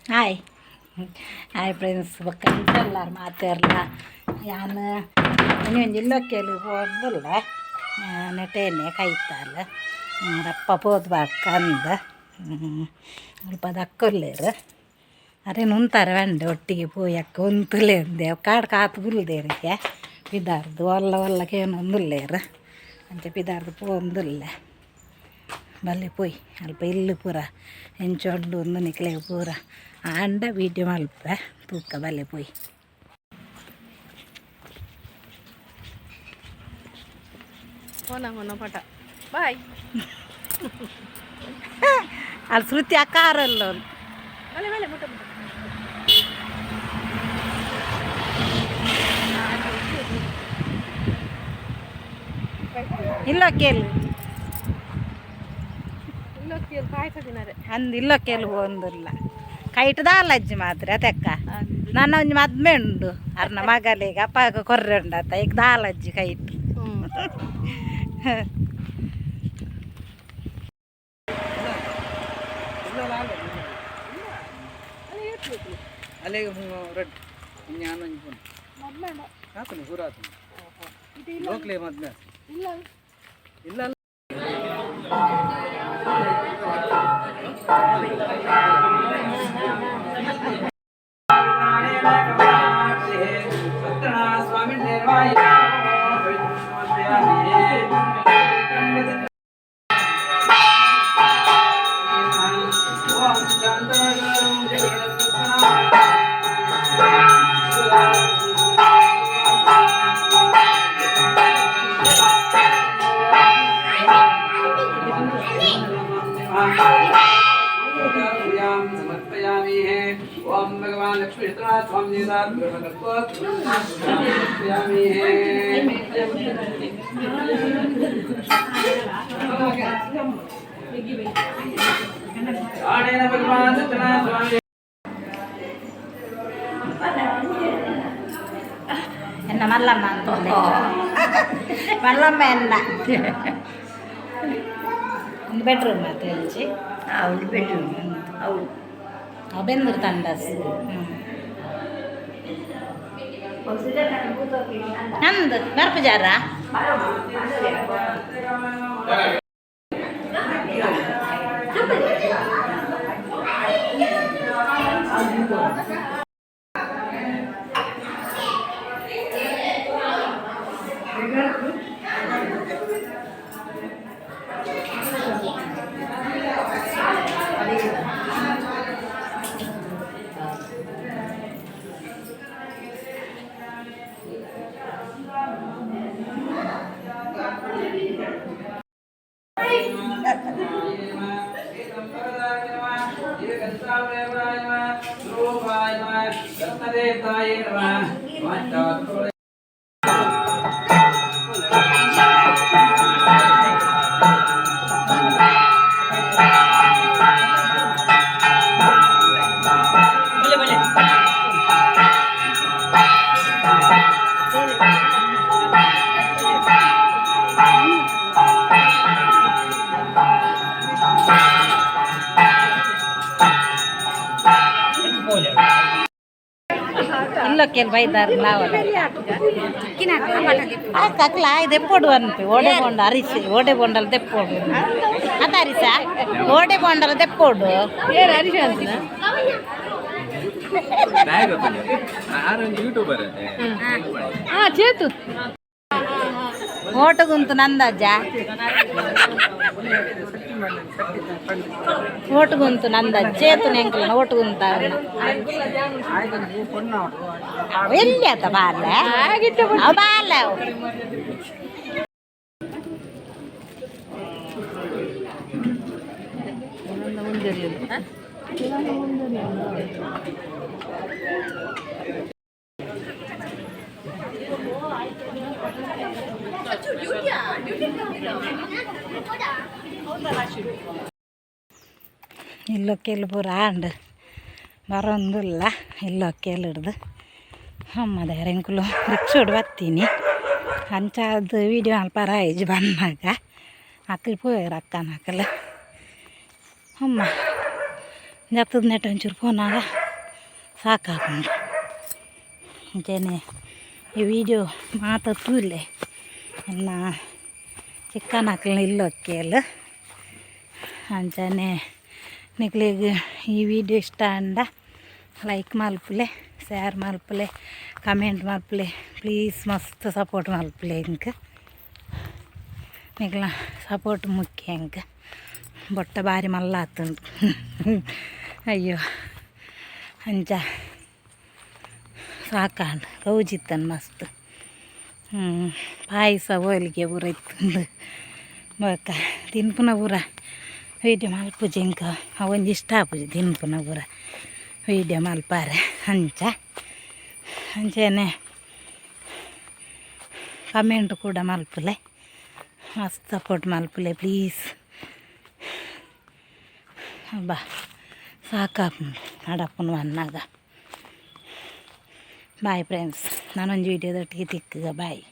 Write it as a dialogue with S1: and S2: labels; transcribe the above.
S1: Hi hi friends ಕಂಚಲ್ಲಾರು ಮಾತಾಡಲ್ಲ ನಾನು ಇನ್ನೊಂದು ಇಲ್ಲೊಕ್ಕೆಲ್ಲಿ ಹೋದಲ್ಲ ನೆಟೇನೆ ಕೈತಲ್ಲ ರಪ್ಪ ಪೋದು ಬಾಕಂದ ಸ್ವಲ್ಪ ದಕ್ಕೊಲ್ಲೇರು ಅರೆ ನುಂತಾರೆ ಬಂಡೆ ಒಟ್ಟಿಗೆ ಪೋಯಕ್ಕೆ ಒಂತುಲೇಂದೆ ಕಾಡು ಕಾತು ಬುಲ್ದೇರಿಗೆ ಪಿದಾರ್ದು ಒಲ್ಲಕೇನು ಒಂದುಲ್ಲೇರು ಅಂಚೆ ಪಿದಾರ್ದು ಪೋಂದುಲ್ಲ ಬಲ್ಲೆ ಪೋಯ್ ಅಲ್ಪ ಇಲ್ಲಿ ಪೂರ ಹೆಂಚೊಂಡು ಒಂದು ನಿಕ್ಲೆ ಪೂರ ಆಂಡ ವೀಡಿಯೋ ಮಲ್ಪ ತೂಕ ಬಲ್ಲೆ ಪೋಯ್
S2: ಪಟ ಬಾಯ್
S1: ಅಲ್ಲಿ ಶ್ರುತಿ ಅಕ್ಕಾರಲ್ಲ ಇಲ್ಲ ಕೇಳು ಅಂದು ಇಲ್ಲ ಕೆಲವು ಒಂದಿಲ್ಲ ಕೈಟದ ಅಜ್ಜಿ ಮಾತ್ರ ಅದಕ್ಕ ನನ್ನ ಒಂಜಿ ಮದ್ಮೆ ಉಂಡು ಅರ್ನ ಮಗಲಿಗೆ ಅಪ್ಪಾಗ ಕೊರ್ರೆ ಉಂಡತ್ತ ಈಗ ದಾಲಜ್ಜಿ ಕೈಟ್
S3: ಇಲ್ಲ ಸ್ವಾಮಿ ನಿರ್ವಾಯ समर्पयामि है ओम भगवान लक्ष्मी स्वामी समर्पयामि है आनेन भगवान सत्यनारायण स्वामी
S1: ಎನ್ನ ಮಲ್ಲಮ್ಮ ಅಂತ ಮಲ್ಲಮ್ಮ ಎನ್ನ ಒಂದು ಬೆಡ್ರೂಮ್ ಮಾತು ಹೇಳಿಸಿ
S2: ಅವ್ಳು ಬೆಡ್ರೂಮ್ ಅವಳು
S1: ಬೆಂದೂರು ತಂಡಸ್ ನಂದು ಬರ್ಪಜಾರ ಇಲ್ಲೊಕ್ಕೆಲ್ಲಿ ಬೈದಾರ ನಾವಲ್ಲ ಹಾಕಲ್ಲ ದೆಪ್ಪೊಡು ಅನ್ಪಿ ಓಡೆ ಬೋಂಡ ಅರಿಸಿ ಓಡೆ ಬೋಂಡಲ್ ದೆಪ್ಪೊಡು ಅದ ಅರಿಸ ಓಡೆ ಬೋಂಡಲ್ ದೆಪ್ಪೊಡು
S2: ಚೇತು
S1: ಓಟಗುಂತು ನಂದಜ್ಜ ಓಟುಗುಂತು ನಂದಜ್ಜ ಚೇತು ನೆಂಕಲ್ನ ಓಟುಗುಂತ ಎಲ್ಲಿ ಆತ ಬಾಲ ಅವ ಬಾಲ ಇಲ್ಲೊಕ್ಕೆಲ್ಲಿ ಪೂರ ಆಂಡ್ ಬರೋಂದಿಲ್ಲ ಇಲ್ಲೋ ಕೇಳಿಡ್ದು ಅಮ್ಮದ ರೆಂಕುಲು ರಿಕ್ಷೋಡು ಬರ್ತೀನಿ ಅಂಚಾದ ವೀಡಿಯೋ ಅಲ್ಪ ರಾಯ್ಜ್ ಬಂದಾಗ ಅಕ್ಕಲ್ ಪೋಯರು ಅಕ್ಕನ ಅಕ್ಕಲ್ ಅಮ್ಮ ಜತ್ತದ ನೆಟ್ ಒಂಚೂರು ಫೋನಾಗ ಸಾಕಾಕೊಂಡು ಅಂಚೆನೆ ಈ ವಿಡಿಯೋ ಮಾತೂ ಇಲ್ಲೇ ಇನ್ನು ಚಿಕ್ಕನ ಅಕ್ಕಲ್ನ ಇಲ್ಲೋಕ್ಕೇಳು ಅಂಚನೆ ನಿಕ್ಲಿಗೆ ಈ ವಿಡಿಯೋ ಇಷ್ಟ ಅಂಡ ಲೈಕ್ ಮಲ್ಪಲೆ ಶೇರ್ ಮಲ್ಪಲೆ ಕಮೆಂಟ್ ಮಲ್ಪಲೆ ಪ್ಲೀಸ್ ಮಸ್ತ್ ಸಪೋರ್ಟ್ ಮಲ್ಪಲೆ ಇಂಕ ನಿಕ್ಲ ಸಪೋರ್ಟ್ ಮುಖ್ಯ ಇಂಕ ಬೊಟ್ಟ ಬಾರಿ ಮಲ್ಲಾತುಂಡು ಅಯ್ಯೋ ಅಂಚ ಸಾಕಾಂಡು ಕೌಜಿತ್ತನ್ ಮಸ್ತ್ ಪಾಯಸ ಹೋಲಿಗೆ ಪೂರ ಇತ್ತುಂಡು ಬೊಕ್ಕ ತಿನ್ಪುನ ಪೂರ ವೀಡಿಯೋ ಮಲ್ಪುಜಿ ಇಂಕ ಅವೊಂದು ಇಷ್ಟ ಆಪುಜಿ ತಿನ್ಪುನ ಪೂರ ವೀಡಿಯೋ ಮಲ್ಪಾರೆ ಅಂಚೆನೆ ಕಮೆಂಟ್ ಕೂಡ ಮಲ್ಪುಲೆ ಮಸ್ತ್ ಸಪೋರ್ಟ್ ಮಲ್ಪುಲೆ ಪ್ಲೀಸ್ ಬಾ ಸಾಕಾಪು ನಡಪ್ಪುನು ಅನ್ನಾಗ ಬಾಯ್ ಫ್ರೆಂಡ್ಸ್ ನಾನೊಂದು ವೀಡಿಯೋದೊಟ್ಟಿಗೆ ತಿಕ್ಕಗ ಬಾಯ್.